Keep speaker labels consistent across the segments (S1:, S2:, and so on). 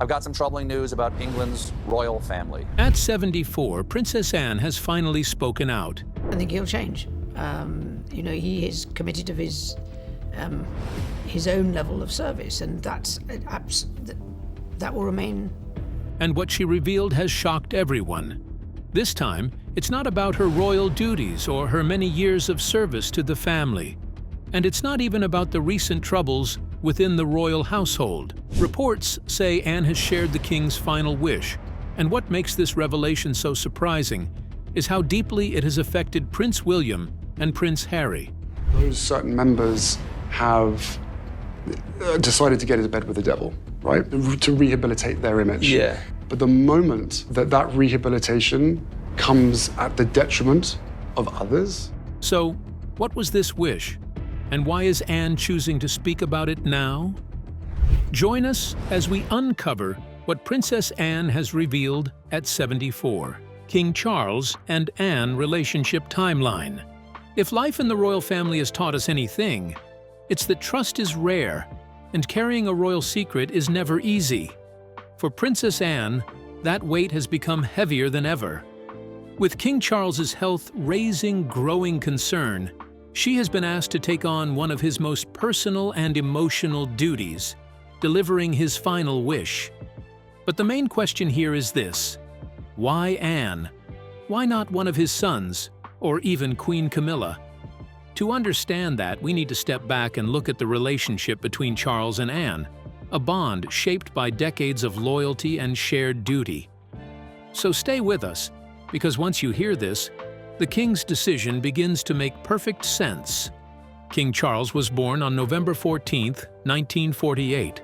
S1: I've got some troubling news about England's royal family.
S2: At 74, Princess Anne has finally spoken out.
S3: I think he'll change. He is committed to his own level of service, and that will remain.
S2: And what she revealed has shocked everyone. This time, it's not about her royal duties or her many years of service to the family. And it's not even about the recent troubles within the royal household. Reports say Anne has shared the king's final wish, and what makes this revelation so surprising is how deeply it has affected Prince William and Prince Harry.
S4: Those certain members have decided to get into bed with the devil, right? To rehabilitate their image.
S1: Yeah.
S4: But the moment that rehabilitation comes at the detriment of others.
S2: So, what was this wish? And why is Anne choosing to speak about it now? Join us as we uncover what Princess Anne has revealed at 74. King Charles and Anne relationship timeline. If life in the royal family has taught us anything, it's that trust is rare, and carrying a royal secret is never easy. For Princess Anne, that weight has become heavier than ever. With King Charles's health raising growing concern, she has been asked to take on one of his most personal and emotional duties, delivering his final wish. But the main question here is this: why Anne? Why not one of his sons, or even Queen Camilla? To understand that, we need to step back and look at the relationship between Charles and Anne, a bond shaped by decades of loyalty and shared duty. So stay with us, because once you hear this, the king's decision begins to make perfect sense. King Charles was born on November 14, 1948.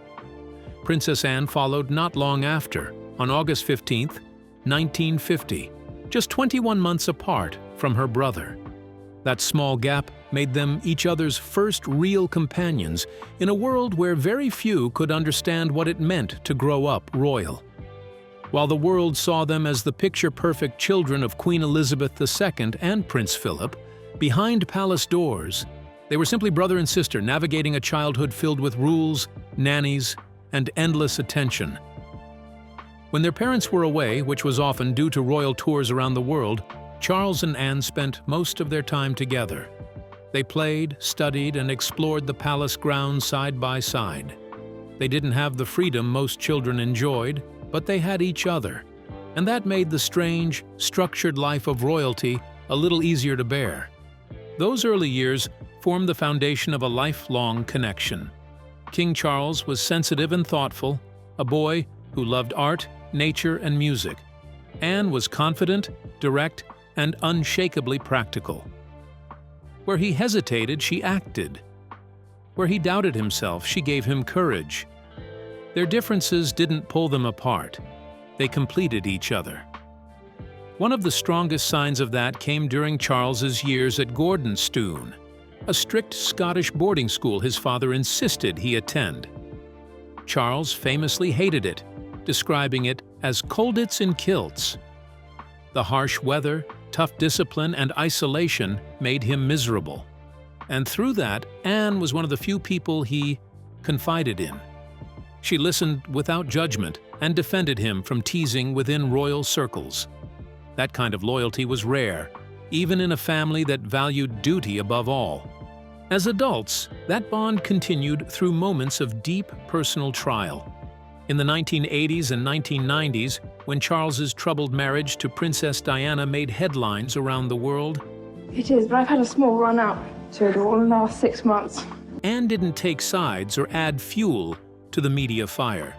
S2: Princess Anne followed not long after, on August 15, 1950, just 21 months apart from her brother. That small gap made them each other's first real companions in a world where very few could understand what it meant to grow up royal. While the world saw them as the picture-perfect children of Queen Elizabeth II and Prince Philip, behind palace doors, they were simply brother and sister navigating a childhood filled with rules, nannies, and endless attention. When their parents were away, which was often due to royal tours around the world, Charles and Anne spent most of their time together. They played, studied, and explored the palace grounds side by side. They didn't have the freedom most children enjoyed, but they had each other, and that made the strange, structured life of royalty a little easier to bear. Those early years formed the foundation of a lifelong connection. King Charles was sensitive and thoughtful, a boy who loved art, nature, and music. Anne was confident, direct, and unshakably practical. Where he hesitated, she acted. Where he doubted himself, she gave him courage. Their differences didn't pull them apart. They completed each other. One of the strongest signs of that came during Charles's years at Gordonstoun, a strict Scottish boarding school his father insisted he attend. Charles famously hated it, describing it as colditz in kilts. The harsh weather, tough discipline, and isolation made him miserable. And through that, Anne was one of the few people he confided in. She listened without judgment and defended him from teasing within royal circles. That kind of loyalty was rare, even in a family that valued duty above all. As adults, that bond continued through moments of deep personal trial. In the 1980s and 1990s, when Charles's troubled marriage to Princess Diana made headlines around the world,
S5: it is, but I've had a small run out to it all in the last 6 months.
S2: Anne didn't take sides or add fuel to the media fire.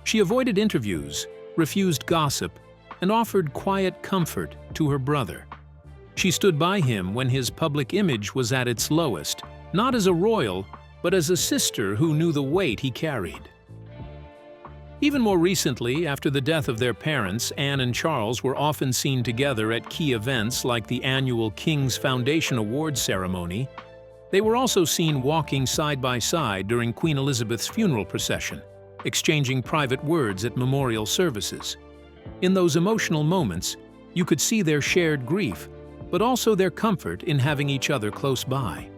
S2: She avoided interviews, refused gossip, and offered quiet comfort to her brother. She stood by him when his public image was at its lowest, not as a royal, but as a sister who knew the weight he carried. Even more recently, after the death of their parents, Anne and Charles were often seen together at key events like the annual King's Foundation Awards ceremony. They were also seen walking side by side during Queen Elizabeth's funeral procession, exchanging private words at memorial services. In those emotional moments, you could see their shared grief, but also their comfort in having each other close by.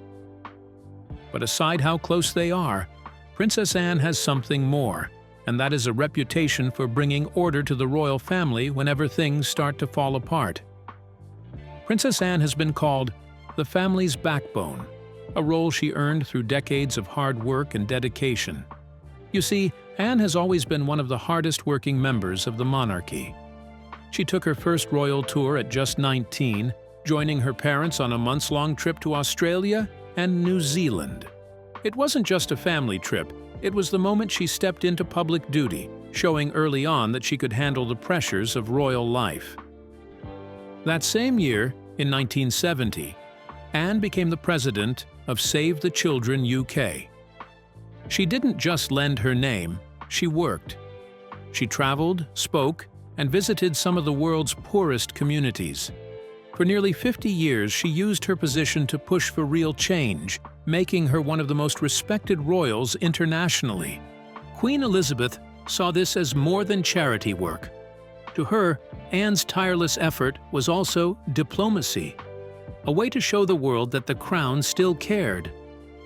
S2: But aside how close they are, Princess Anne has something more, and that is a reputation for bringing order to the royal family whenever things start to fall apart. Princess Anne has been called the family's backbone, a role she earned through decades of hard work and dedication. You see, Anne has always been one of the hardest-working members of the monarchy. She took her first royal tour at just 19, joining her parents on a months-long trip to Australia and New Zealand. It wasn't just a family trip, it was the moment she stepped into public duty, showing early on that she could handle the pressures of royal life. That same year, in 1970, Anne became the president of Save the Children UK. She didn't just lend her name, she worked. She traveled, spoke, and visited some of the world's poorest communities. For nearly 50 years, she used her position to push for real change, making her one of the most respected royals internationally. Queen Elizabeth saw this as more than charity work. To her, Anne's tireless effort was also diplomacy, a way to show the world that the crown still cared,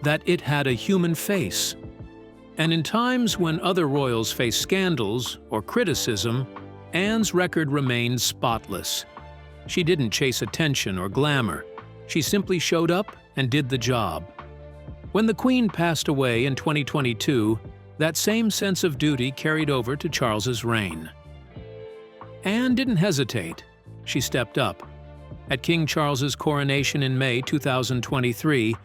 S2: that it had a human face. And in times when other royals faced scandals or criticism, Anne's record remained spotless. She didn't chase attention or glamour. She simply showed up and did the job. When the Queen passed away in 2022, that same sense of duty carried over to Charles's reign. Anne didn't hesitate. She stepped up. At King Charles's coronation in May 2023,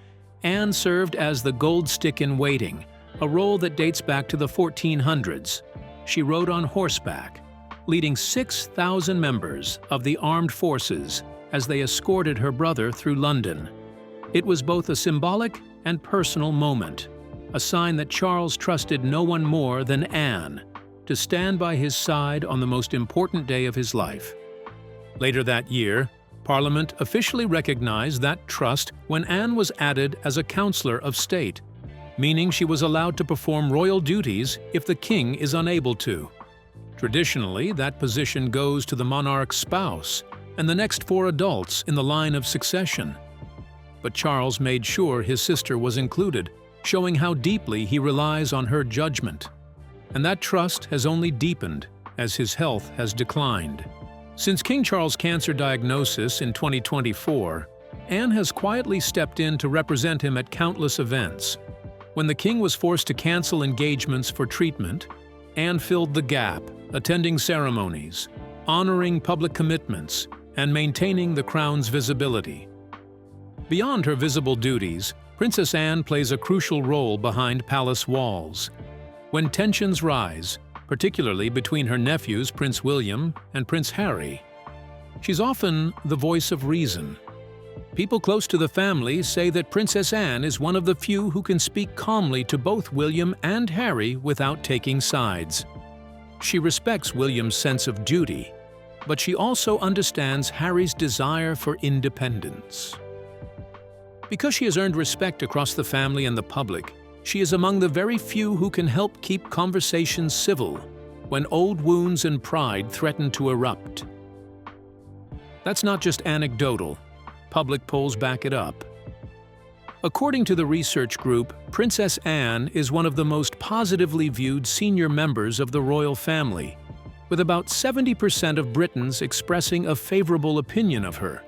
S2: Anne served as the Gold Stick in Waiting, a role that dates back to the 1400s. She rode on horseback, leading 6,000 members of the armed forces as they escorted her brother through London. It was both a symbolic and personal moment, a sign that Charles trusted no one more than Anne to stand by his side on the most important day of his life. Later that year, Parliament officially recognized that trust when Anne was added as a Counselor of State, meaning she was allowed to perform royal duties if the king is unable to. Traditionally, that position goes to the monarch's spouse and the next 4 adults in the line of succession. But Charles made sure his sister was included, showing how deeply he relies on her judgment. And that trust has only deepened as his health has declined. Since King Charles' cancer diagnosis in 2024, Anne has quietly stepped in to represent him at countless events. When the king was forced to cancel engagements for treatment, Anne filled the gap, attending ceremonies, honoring public commitments, and maintaining the crown's visibility. Beyond her visible duties, Princess Anne plays a crucial role behind palace walls. When tensions rise, particularly between her nephews Prince William and Prince Harry, she's often the voice of reason. People close to the family say that Princess Anne is one of the few who can speak calmly to both William and Harry without taking sides. She respects William's sense of duty, but she also understands Harry's desire for independence. Because she has earned respect across the family and the public, she is among the very few who can help keep conversations civil when old wounds and pride threaten to erupt. That's not just anecdotal. Public polls back it up. According to the research group, Princess Anne is one of the most positively viewed senior members of the royal family, with about 70% of Britons expressing a favorable opinion of her.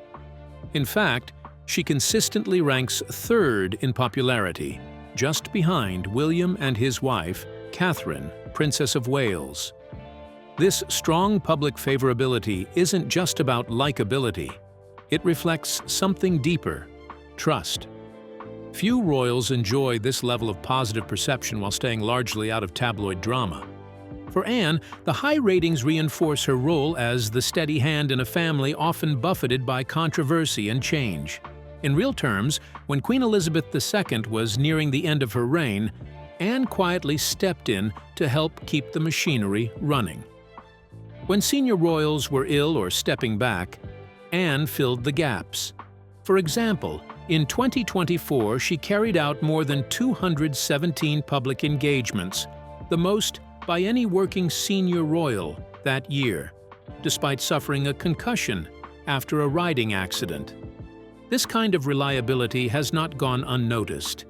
S2: In fact, she consistently ranks 3rd in popularity, just behind William and his wife, Catherine, Princess of Wales. This strong public favorability isn't just about likability. It reflects something deeper: trust. Few royals enjoy this level of positive perception while staying largely out of tabloid drama. For Anne, the high ratings reinforce her role as the steady hand in a family often buffeted by controversy and change. In real terms, when Queen Elizabeth II was nearing the end of her reign, Anne quietly stepped in to help keep the machinery running. When senior royals were ill or stepping back, Anne filled the gaps. For example, in 2024, she carried out more than 217 public engagements, the most by any working senior royal that year, despite suffering a concussion after a riding accident. This kind of reliability has not gone unnoticed.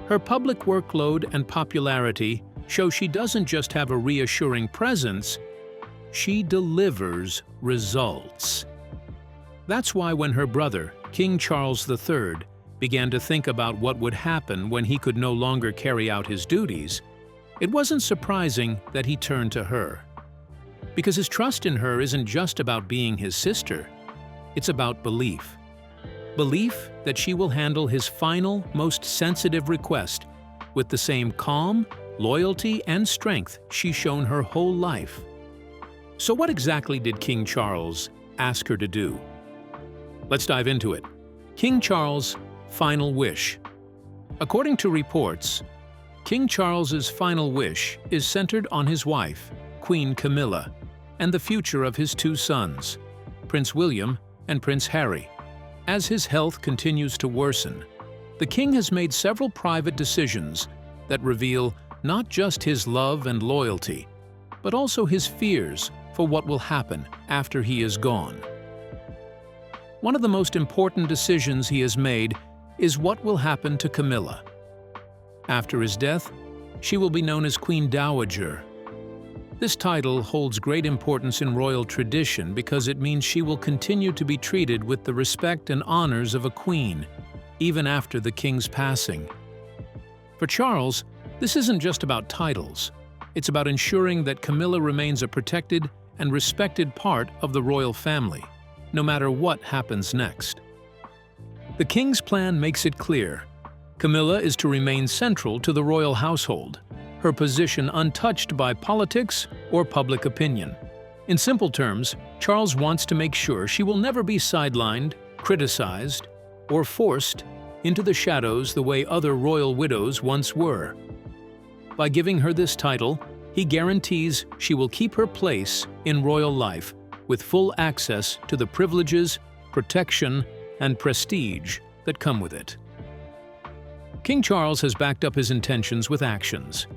S2: Her public workload and popularity show she doesn't just have a reassuring presence, she delivers results. That's why when her brother, King Charles III, began to think about what would happen when he could no longer carry out his duties, it wasn't surprising that he turned to her. Because his trust in her isn't just about being his sister, it's about belief. Belief that she will handle his final, most sensitive request with the same calm, loyalty, and strength she's shown her whole life. So what exactly did King Charles ask her to do? Let's dive into it. King Charles' final wish. According to reports, King Charles's final wish is centered on his wife, Queen Camilla, and the future of his two sons, Prince William and Prince Harry. As his health continues to worsen, the king has made several private decisions that reveal not just his love and loyalty, but also his fears for what will happen after he is gone. One of the most important decisions he has made is what will happen to Camilla. After his death, she will be known as Queen Dowager. This title holds great importance in royal tradition because it means she will continue to be treated with the respect and honors of a queen, even after the king's passing. For Charles, this isn't just about titles. It's about ensuring that Camilla remains a protected and respected part of the royal family, no matter what happens next. The king's plan makes it clear. Camilla is to remain central to the royal household, her position untouched by politics or public opinion. In simple terms, Charles wants to make sure she will never be sidelined, criticized, or forced into the shadows the way other royal widows once were. By giving her this title, he guarantees she will keep her place in royal life with full access to the privileges, protection, and prestige that come with it. King Charles has backed up his intentions with actions.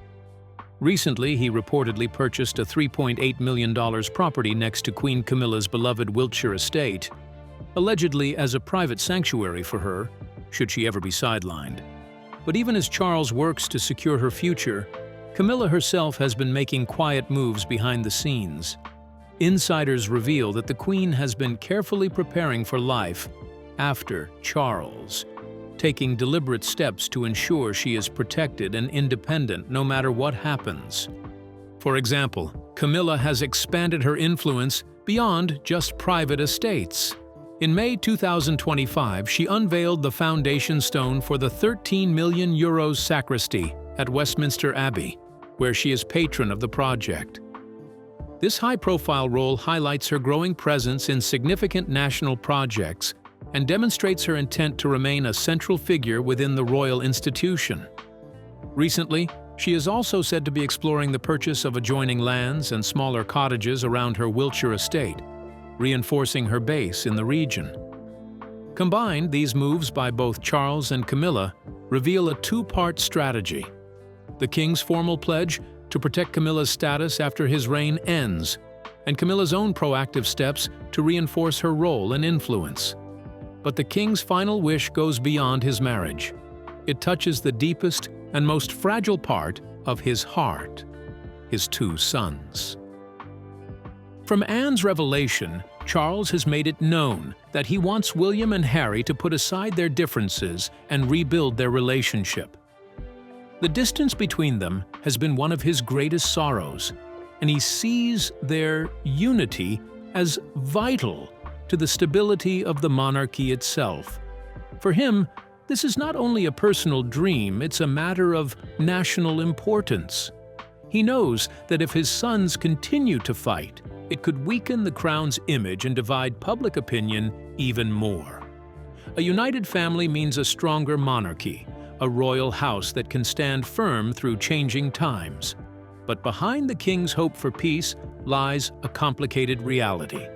S2: Recently, he reportedly purchased a $3.8 million property next to Queen Camilla's beloved Wiltshire estate, allegedly as a private sanctuary for her, should she ever be sidelined. But even as Charles works to secure her future, Camilla herself has been making quiet moves behind the scenes. Insiders reveal that the Queen has been carefully preparing for life after Charles, taking deliberate steps to ensure she is protected and independent no matter what happens. For example, Camilla has expanded her influence beyond just private estates. In May 2025, she unveiled the foundation stone for the €13 million sacristy at Westminster Abbey, where she is patron of the project. This high-profile role highlights her growing presence in significant national projects and demonstrates her intent to remain a central figure within the royal institution. Recently, she is also said to be exploring the purchase of adjoining lands and smaller cottages around her Wiltshire estate, reinforcing her base in the region. Combined, these moves by both Charles and Camilla reveal a two-part strategy. The king's formal pledge to protect Camilla's status after his reign ends, and Camilla's own proactive steps to reinforce her role and influence. But the king's final wish goes beyond his marriage. It touches the deepest and most fragile part of his heart, his two sons. From Anne's revelation, Charles has made it known that he wants William and Harry to put aside their differences and rebuild their relationship. The distance between them has been one of his greatest sorrows, and he sees their unity as vital to the stability of the monarchy itself. For him, this is not only a personal dream, it's a matter of national importance. He knows that if his sons continue to fight, it could weaken the crown's image and divide public opinion even more. A united family means a stronger monarchy, a royal house that can stand firm through changing times. But behind the king's hope for peace lies a complicated reality.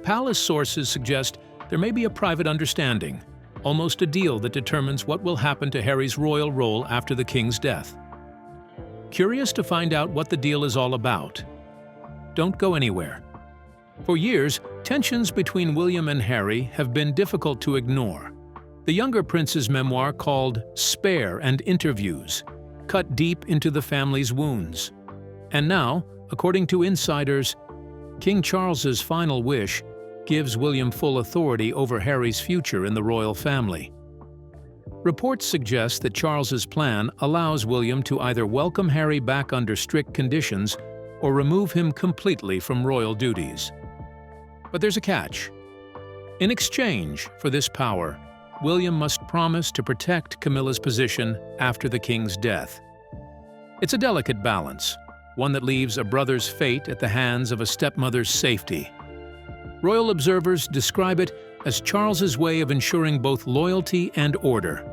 S2: Palace sources suggest there may be a private understanding, almost a deal that determines what will happen to Harry's royal role after the king's death. Curious to find out what the deal is all about? Don't go anywhere. For years, tensions between William and Harry have been difficult to ignore. The younger prince's memoir, called Spare and Interviews, cut deep into the family's wounds. And now, according to insiders, King Charles's final wish gives William full authority over Harry's future in the royal family. Reports suggest that Charles's plan allows William to either welcome Harry back under strict conditions or remove him completely from royal duties. But there's a catch. In exchange for this power, William must promise to protect Camilla's position after the king's death. It's a delicate balance, one that leaves a brother's fate at the hands of a stepmother's safety. Royal observers describe it as Charles's way of ensuring both loyalty and order.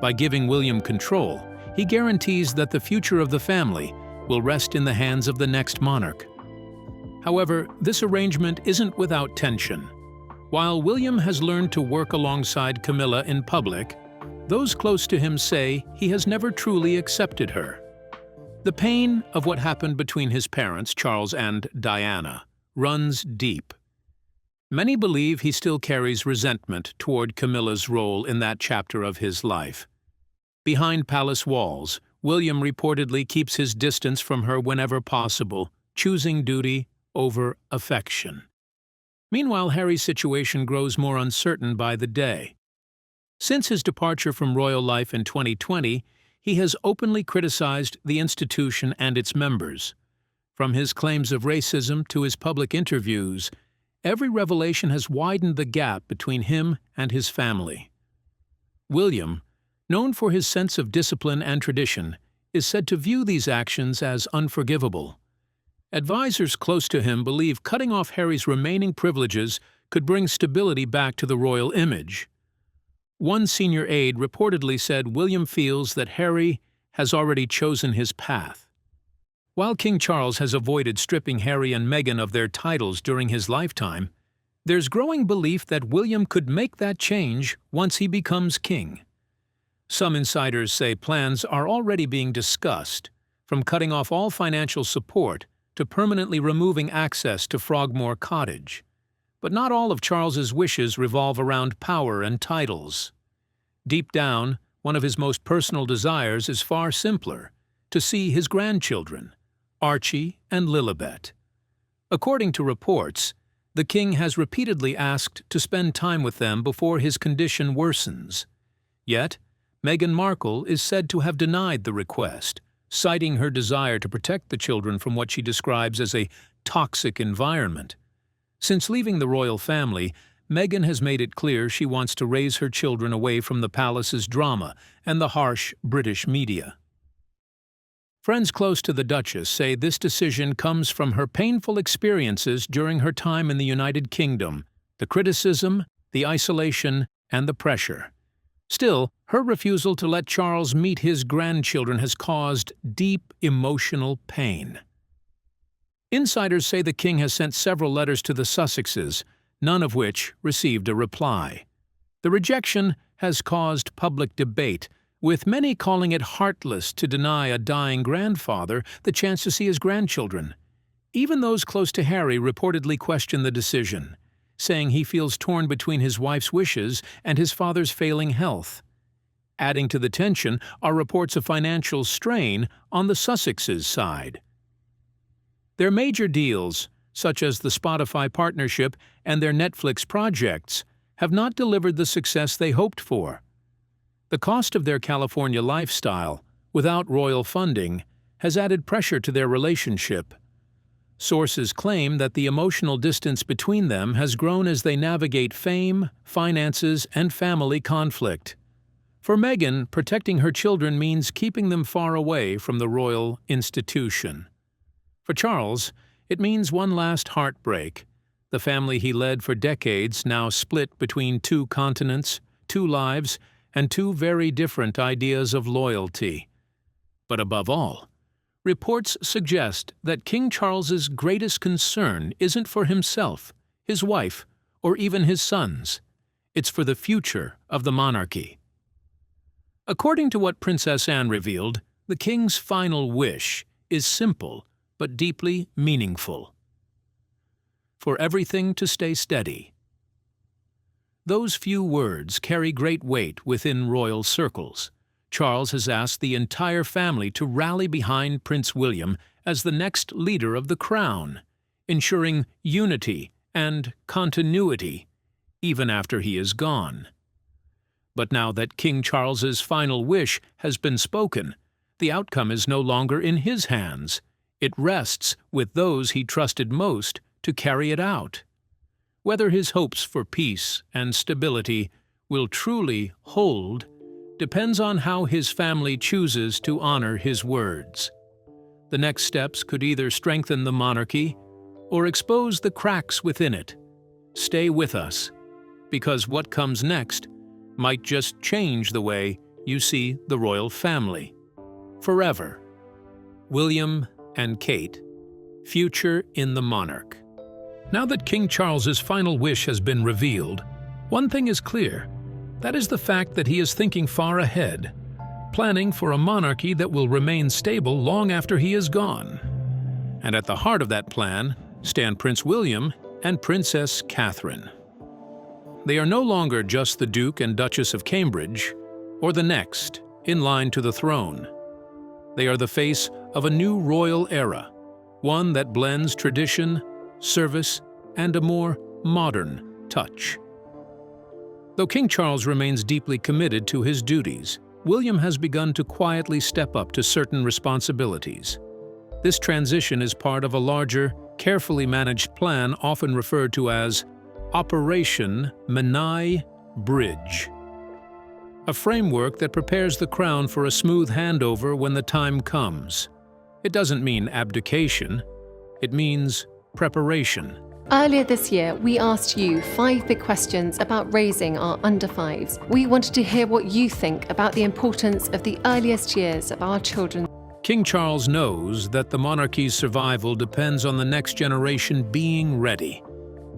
S2: By giving William control, he guarantees that the future of the family will rest in the hands of the next monarch. However, this arrangement isn't without tension. While William has learned to work alongside Camilla in public, those close to him say he has never truly accepted her. The pain of what happened between his parents, Charles and Diana, runs deep. Many believe he still carries resentment toward Camilla's role in that chapter of his life. Behind palace walls, William reportedly keeps his distance from her whenever possible, choosing duty over affection. Meanwhile, Harry's situation grows more uncertain by the day. Since his departure from royal life in 2020, he has openly criticized the institution and its members. From his claims of racism to his public interviews, every revelation has widened the gap between him and his family. William, known for his sense of discipline and tradition, is said to view these actions as unforgivable. Advisors close to him believe cutting off Harry's remaining privileges could bring stability back to the royal image. One senior aide reportedly said William feels that Harry has already chosen his path. While King Charles has avoided stripping Harry and Meghan of their titles during his lifetime, there's growing belief that William could make that change once he becomes king. Some insiders say plans are already being discussed, from cutting off all financial support to permanently removing access to Frogmore Cottage. But not all of Charles's wishes revolve around power and titles. Deep down, one of his most personal desires is far simpler: to see his grandchildren, Archie and Lilibet. According to reports, the king has repeatedly asked to spend time with them before his condition worsens. Yet, Meghan Markle is said to have denied the request, citing her desire to protect the children from what she describes as a toxic environment. Since leaving the royal family, Meghan has made it clear she wants to raise her children away from the palace's drama and the harsh British media. Friends close to the Duchess say this decision comes from her painful experiences during her time in the United Kingdom, the criticism, the isolation, and the pressure. Still, her refusal to let Charles meet his grandchildren has caused deep emotional pain. Insiders say the king has sent several letters to the Sussexes, none of which received a reply. The rejection has caused public debate, with many calling it heartless to deny a dying grandfather the chance to see his grandchildren. Even those close to Harry reportedly question the decision, saying he feels torn between his wife's wishes and his father's failing health. Adding to the tension are reports of financial strain on the Sussexes' side. Their major deals, such as the Spotify partnership and their Netflix projects, have not delivered the success they hoped for. The cost of their California lifestyle, without royal funding, has added pressure to their relationship. Sources claim that the emotional distance between them has grown as they navigate fame, finances, and family conflict. For Meghan, protecting her children means keeping them far away from the royal institution. For Charles, it means one last heartbreak. The family he led for decades now split between two continents, two lives, and two very different ideas of loyalty. But above all, reports suggest that King Charles's greatest concern isn't for himself, his wife, or even his sons. It's for the future of the monarchy. According to what Princess Anne revealed, the king's final wish is simple but deeply meaningful: for everything to stay steady. Those few words carry great weight within royal circles. Charles has asked the entire family to rally behind Prince William as the next leader of the crown, ensuring unity and continuity even after he is gone. But now that King Charles's final wish has been spoken, the outcome is no longer in his hands. It rests with those he trusted most to carry it out. Whether his hopes for peace and stability will truly hold depends on how his family chooses to honor his words. The next steps could either strengthen the monarchy or expose the cracks within it. Stay with us, because what comes next might just change the way you see the royal family. Forever. William and Kate, future in the monarch. Now that King Charles's final wish has been revealed, one thing is clear. That is the fact that he is thinking far ahead, planning for a monarchy that will remain stable long after he is gone. And at the heart of that plan stand Prince William and Princess Catherine. They are no longer just the Duke and Duchess of Cambridge, or the next in line to the throne. They are the face of a new royal era, one that blends tradition, service, and a more modern touch. Though King Charles remains deeply committed to his duties, William has begun to quietly step up to certain responsibilities. This transition is part of a larger, carefully managed plan often referred to as Operation Menai Bridge, a framework that prepares the crown for a smooth handover when the time comes. It doesn't mean abdication, it means preparation.
S6: Earlier this year, we asked you 5 big questions about raising our under-5s. We wanted to hear what you think about the importance of the earliest years of our children.
S2: King Charles knows that the monarchy's survival depends on the next generation being ready,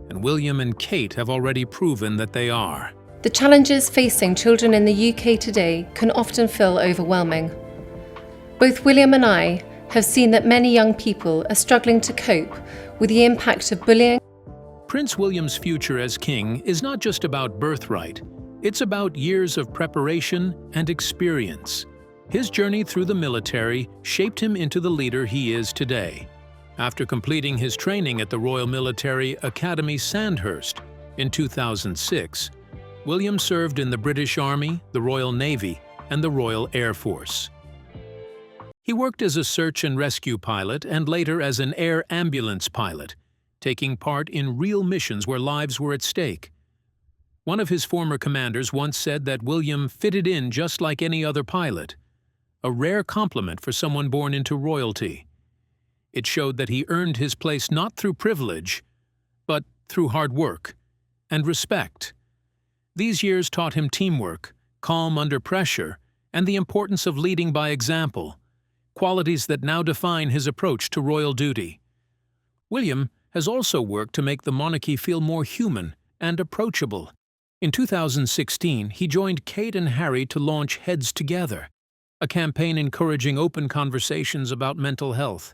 S2: and William and Kate have already proven that they are.
S6: The challenges facing children in the UK today can often feel overwhelming. Both William and I have seen that many young people are struggling to cope with the impact of bullying.
S2: Prince William's future as king is not just about birthright, it's about years of preparation and experience. His journey through the military shaped him into the leader he is today. After completing his training at the Royal Military Academy Sandhurst in 2006, William served in the British Army, the Royal Navy, and the Royal Air Force. He worked as a search and rescue pilot and later as an air ambulance pilot, taking part in real missions where lives were at stake. One of his former commanders once said that William fitted in just like any other pilot, a rare compliment for someone born into royalty. It showed that he earned his place not through privilege, but through hard work and respect. These years taught him teamwork, calm under pressure, and the importance of leading by example, qualities that now define his approach to royal duty. William has also worked to make the monarchy feel more human and approachable. In 2016, he joined Kate and Harry to launch Heads Together, a campaign encouraging open conversations about mental health.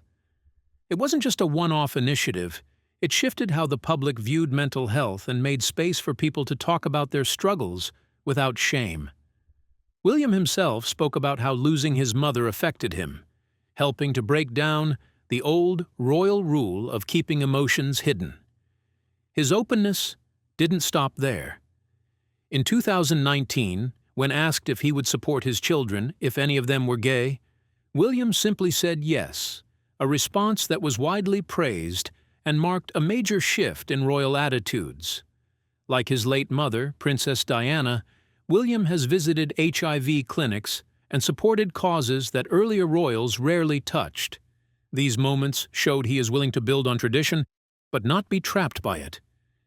S2: It wasn't just a one-off initiative. It shifted how the public viewed mental health and made space for people to talk about their struggles without shame. William himself spoke about how losing his mother affected him, helping to break down the old royal rule of keeping emotions hidden. His openness didn't stop there. In 2019, when asked if he would support his children if any of them were gay, William simply said yes, a response that was widely praised and marked a major shift in royal attitudes. Like his late mother, Princess Diana, William has visited HIV clinics and supported causes that earlier royals rarely touched. These moments showed he is willing to build on tradition, but not be trapped by it.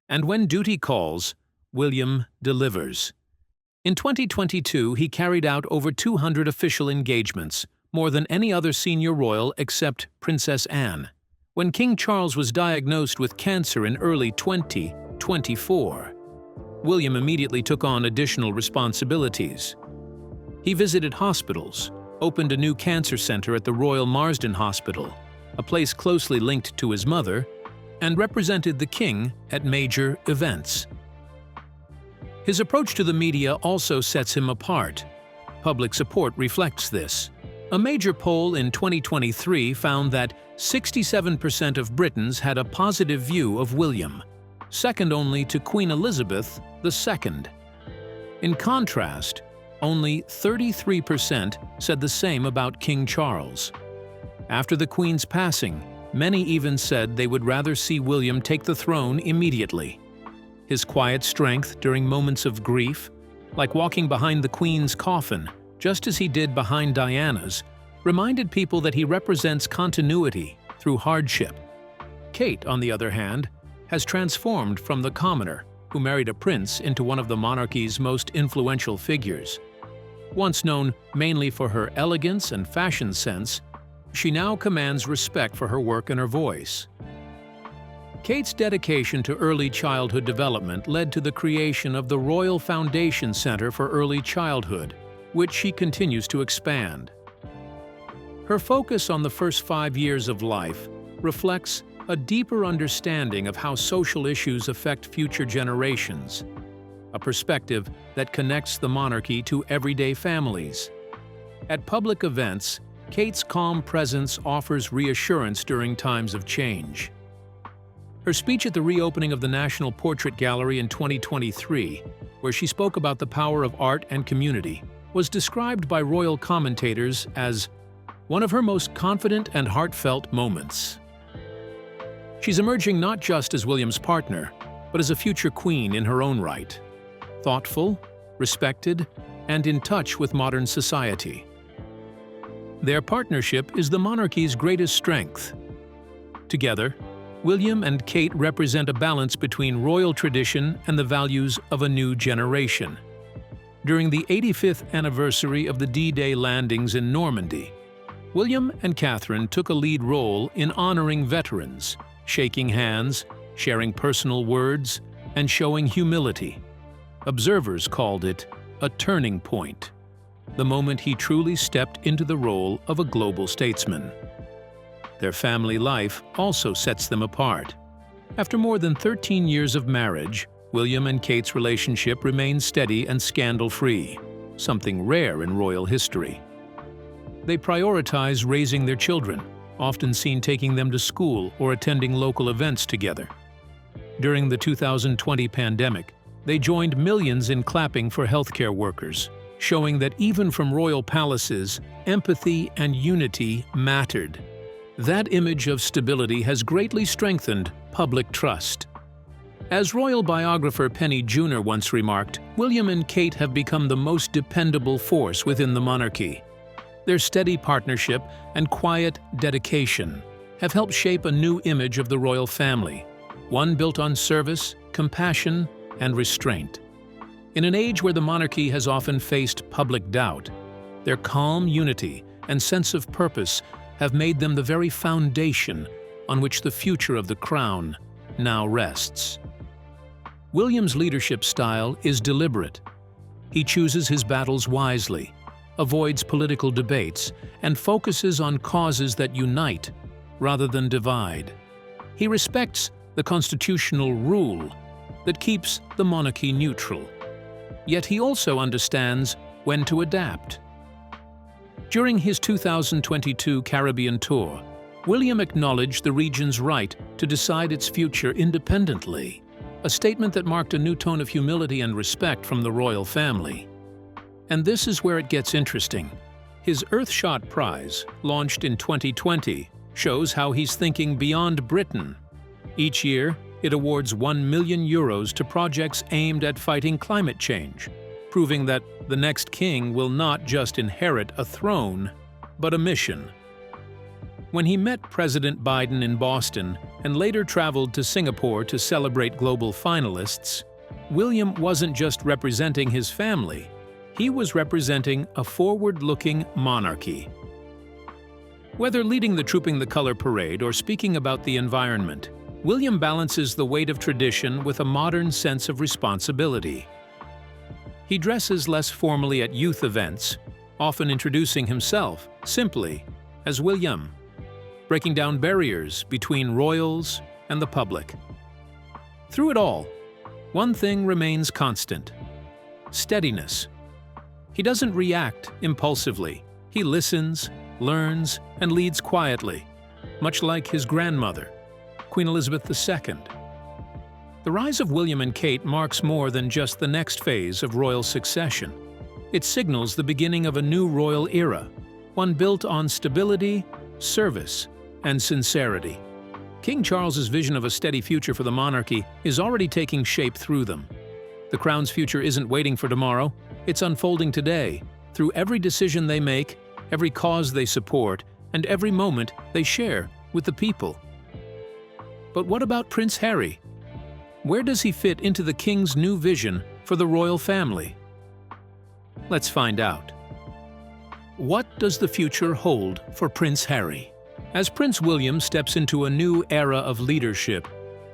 S2: And when duty calls, William delivers. In 2022, he carried out over 200 official engagements, more than any other senior royal except Princess Anne. When King Charles was diagnosed with cancer in early 2024, William immediately took on additional responsibilities. He visited hospitals, opened a new cancer center at the Royal Marsden Hospital, a place closely linked to his mother, and represented the king at major events. His approach to the media also sets him apart. public support reflects this. A major poll in 2023 found that 67% of Britons had a positive view of William, second only to Queen Elizabeth II. In contrast, only 33% said the same about King Charles. After the Queen's passing, many even said they would rather see William take the throne immediately. His quiet strength during moments of grief, like walking behind the Queen's coffin, just as he did behind Diana's, reminded people that he represents continuity through hardship. Kate, on the other hand, has transformed from the commoner who married a prince into one of the monarchy's most influential figures. Once known mainly for her elegance and fashion sense, she now commands respect for her work and her voice. Kate's dedication to early childhood development led to the creation of the Royal Foundation Center for Early Childhood, which she continues to expand. Her focus on the first 5 years of life reflects a deeper understanding of how social issues affect future generations, a perspective that connects the monarchy to everyday families. At public events, Kate's calm presence offers reassurance during times of change. Her speech at the reopening of the National Portrait Gallery in 2023, where she spoke about the power of art and community, was described by royal commentators as one of her most confident and heartfelt moments. She's emerging not just as William's partner, but as a future queen in her own right, thoughtful, respected, and in touch with modern society. Their partnership is the monarchy's greatest strength. Together, William and Kate represent a balance between royal tradition and the values of a new generation. During the 85th anniversary of the D-Day landings in Normandy, William and Catherine took a lead role in honoring veterans, shaking hands, sharing personal words, and showing humility. Observers called it a turning point, the moment he truly stepped into the role of a global statesman. Their family life also sets them apart. After more than 13 years of marriage, William and Kate's relationship remains steady and scandal-free, something rare in royal history. They prioritize raising their children, often seen taking them to school or attending local events together. During the 2020 pandemic, they joined millions in clapping for healthcare workers, showing that even from royal palaces, empathy and unity mattered. That image of stability has greatly strengthened public trust. As royal biographer Penny Junor once remarked, William and Kate have become the most dependable force within the monarchy. Their steady partnership and quiet dedication have helped shape a new image of the royal family, one built on service, compassion, and restraint. In an age where the monarchy has often faced public doubt, their calm unity and sense of purpose have made them the very foundation on which the future of the crown now rests. William's leadership style is deliberate. He chooses his battles wisely, avoids political debates, and focuses on causes that unite rather than divide. He respects the constitutional rule that keeps the monarchy neutral. Yet he also understands when to adapt. During his 2022 Caribbean tour, William acknowledged the region's right to decide its future independently, a statement that marked a new tone of humility and respect from the royal family. And this is where it gets interesting. His Earthshot Prize, launched in 2020, shows how he's thinking beyond Britain. Each year, it awards €1 million to projects aimed at fighting climate change, proving that the next king will not just inherit a throne, but a mission. When he met President Biden in Boston and later traveled to Singapore to celebrate global finalists, William wasn't just representing his family, he was representing a forward-looking monarchy. Whether leading the Trooping the Color parade or speaking about the environment, William balances the weight of tradition with a modern sense of responsibility. He dresses less formally at youth events, often introducing himself simply as William, breaking down barriers between royals and the public. Through it all, one thing remains constant: steadiness. He doesn't react impulsively. He listens, learns, and leads quietly, much like his grandmother, Queen Elizabeth II. The rise of William and Kate marks more than just the next phase of royal succession. It signals the beginning of a new royal era, one built on stability, service, and sincerity. King Charles's vision of a steady future for the monarchy is already taking shape through them. The crown's future isn't waiting for tomorrow, it's unfolding today, through every decision they make, every cause they support, and every moment they share with the people. But what about Prince Harry? Where does he fit into the king's new vision for the royal family? Let's find out. What does the future hold for Prince Harry? As Prince William steps into a new era of leadership,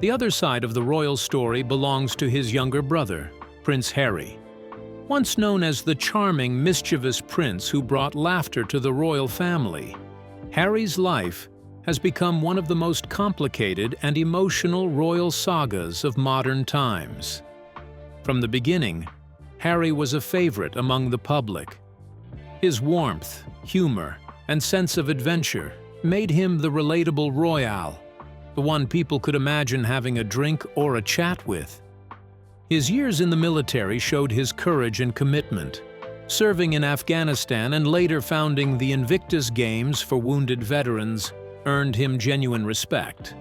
S2: the other side of the royal story belongs to his younger brother, Prince Harry. Once known as the charming, mischievous prince who brought laughter to the royal family, Harry's life has become one of the most complicated and emotional royal sagas of modern times. From the beginning, Harry was a favorite among the public. His warmth, humor, and sense of adventure made him the relatable royale, the one people could imagine having a drink or a chat with. His years in the military showed his courage and commitment. Serving in Afghanistan and later founding the Invictus Games for wounded veterans earned him genuine respect.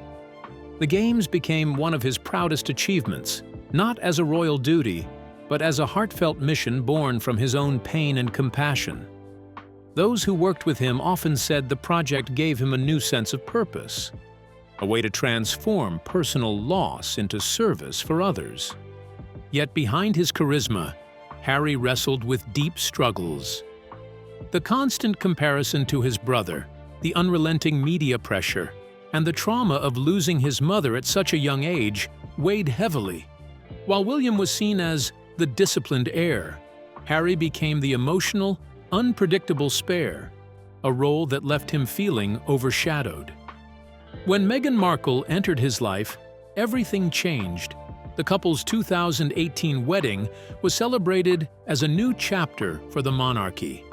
S2: The Games became one of his proudest achievements, not as a royal duty, but as a heartfelt mission born from his own pain and compassion. Those who worked with him often said the project gave him a new sense of purpose, a way to transform personal loss into service for others. Yet behind his charisma, Harry wrestled with deep struggles. The constant comparison to his brother, the unrelenting media pressure, and the trauma of losing his mother at such a young age weighed heavily. While William was seen as the disciplined heir, Harry became the emotional, unpredictable spare, a role that left him feeling overshadowed. When Meghan Markle entered his life, everything changed. The couple's 2018 wedding was celebrated as a new chapter for the monarchy.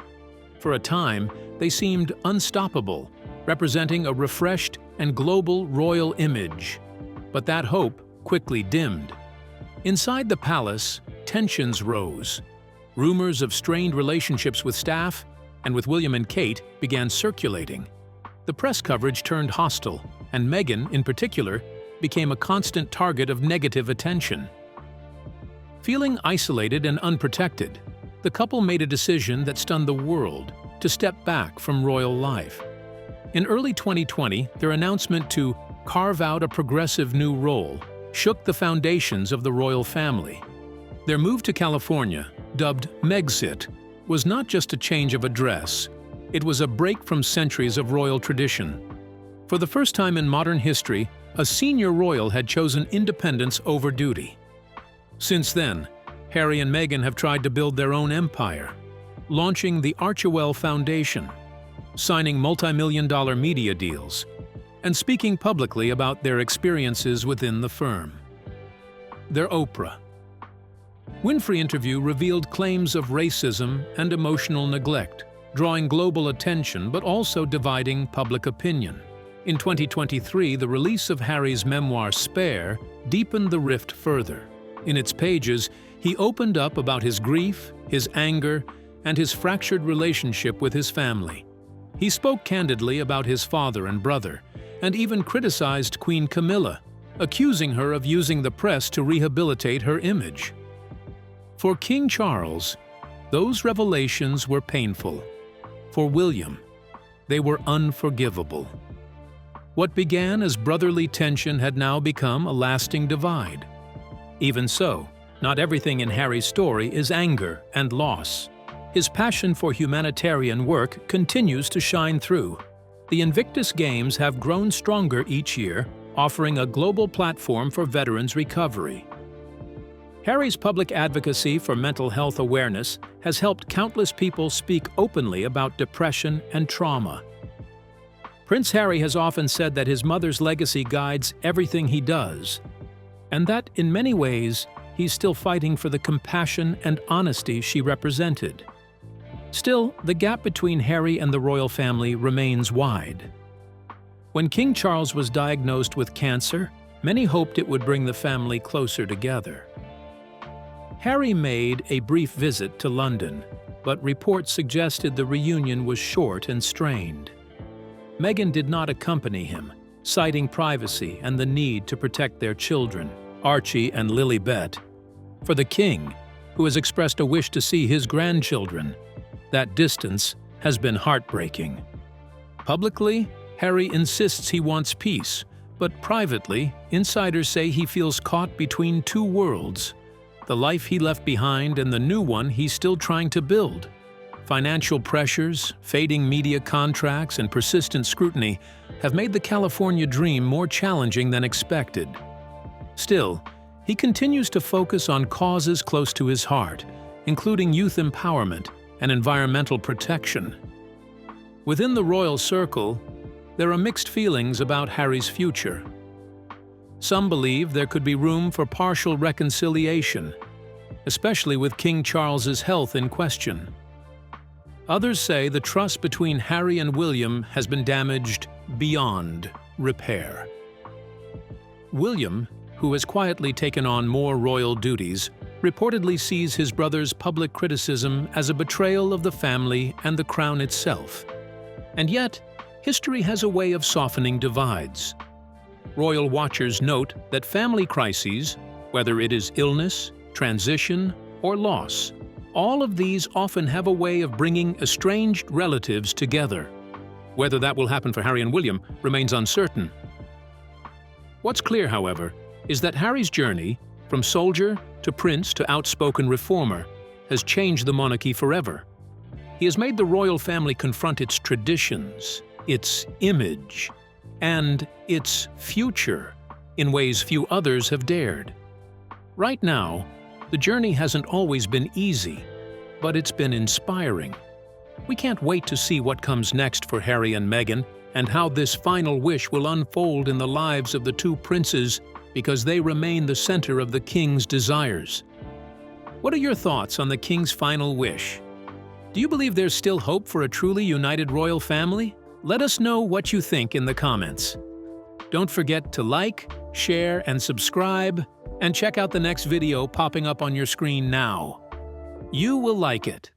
S2: For a time, they seemed unstoppable, representing a refreshed and global royal image. But that hope quickly dimmed. Inside the palace, tensions rose. Rumors of strained relationships with staff and with William and Kate began circulating. The press coverage turned hostile, and Meghan, in particular, became a constant target of negative attention. Feeling isolated and unprotected, the couple made a decision that stunned the world to step back from royal life. In early 2020, their announcement to carve out a progressive new role shook the foundations of the royal family. Their move to California, dubbed Megxit, was not just a change of address, it was a break from centuries of royal tradition. For the first time in modern history, a senior royal had chosen independence over duty. Since then, Harry and Meghan have tried to build their own empire, launching the Archewell Foundation, signing multi-million-dollar media deals, and speaking publicly about their experiences within the firm. Their Oprah Winfrey interview revealed claims of racism and emotional neglect, drawing global attention but also dividing public opinion. In 2023, the release of Harry's memoir Spare deepened the rift further. In its pages, he opened up about his grief, his anger, and his fractured relationship with his family. He spoke candidly about his father and brother, and even criticized Queen Camilla, accusing her of using the press to rehabilitate her image. For King Charles, those revelations were painful. For William, they were unforgivable. What began as brotherly tension had now become a lasting divide. Even so, not everything in Harry's story is anger and loss. His passion for humanitarian work continues to shine through. The Invictus Games have grown stronger each year, offering a global platform for veterans' recovery. Harry's public advocacy for mental health awareness has helped countless people speak openly about depression and trauma. Prince Harry has often said that his mother's legacy guides everything he does, and that, in many ways, he's still fighting for the compassion and honesty she represented. Still, the gap between Harry and the royal family remains wide. When King Charles was diagnosed with cancer, many hoped it would bring the family closer together. Harry made a brief visit to London, but reports suggested the reunion was short and strained. Meghan did not accompany him, citing privacy and the need to protect their children, Archie and Lilibet. For the king, who has expressed a wish to see his grandchildren, that distance has been heartbreaking. Publicly, Harry insists he wants peace, but privately, insiders say he feels caught between two worlds: the life he left behind and the new one he's still trying to build. Financial pressures, fading media contracts, and persistent scrutiny have made the California dream more challenging than expected. Still, he continues to focus on causes close to his heart, including youth empowerment and environmental protection. Within the royal circle, there are mixed feelings about Harry's future. Some believe there could be room for partial reconciliation, especially with King Charles's health in question. Others say the trust between Harry and William has been damaged beyond repair. William, who has quietly taken on more royal duties, reportedly sees his brother's public criticism as a betrayal of the family and the crown itself. And yet, history has a way of softening divides. Royal watchers note that family crises, whether it is illness, transition, or loss, all of these often have a way of bringing estranged relatives together. Whether that will happen for Harry and William remains uncertain. What's clear, however, is that Harry's journey, from soldier to prince to outspoken reformer, has changed the monarchy forever. He has made the royal family confront its traditions, its image, and its future in ways few others have dared. Right now, the journey hasn't always been easy, but it's been inspiring. We can't wait to see what comes next for Harry and Meghan and how this final wish will unfold in the lives of the two princes, because they remain the center of the king's desires. What are your thoughts on the king's final wish? Do you believe there's still hope for a truly united royal family? Let us know what you think in the comments. Don't forget to like, share, and subscribe, and check out the next video popping up on your screen now. You will like it.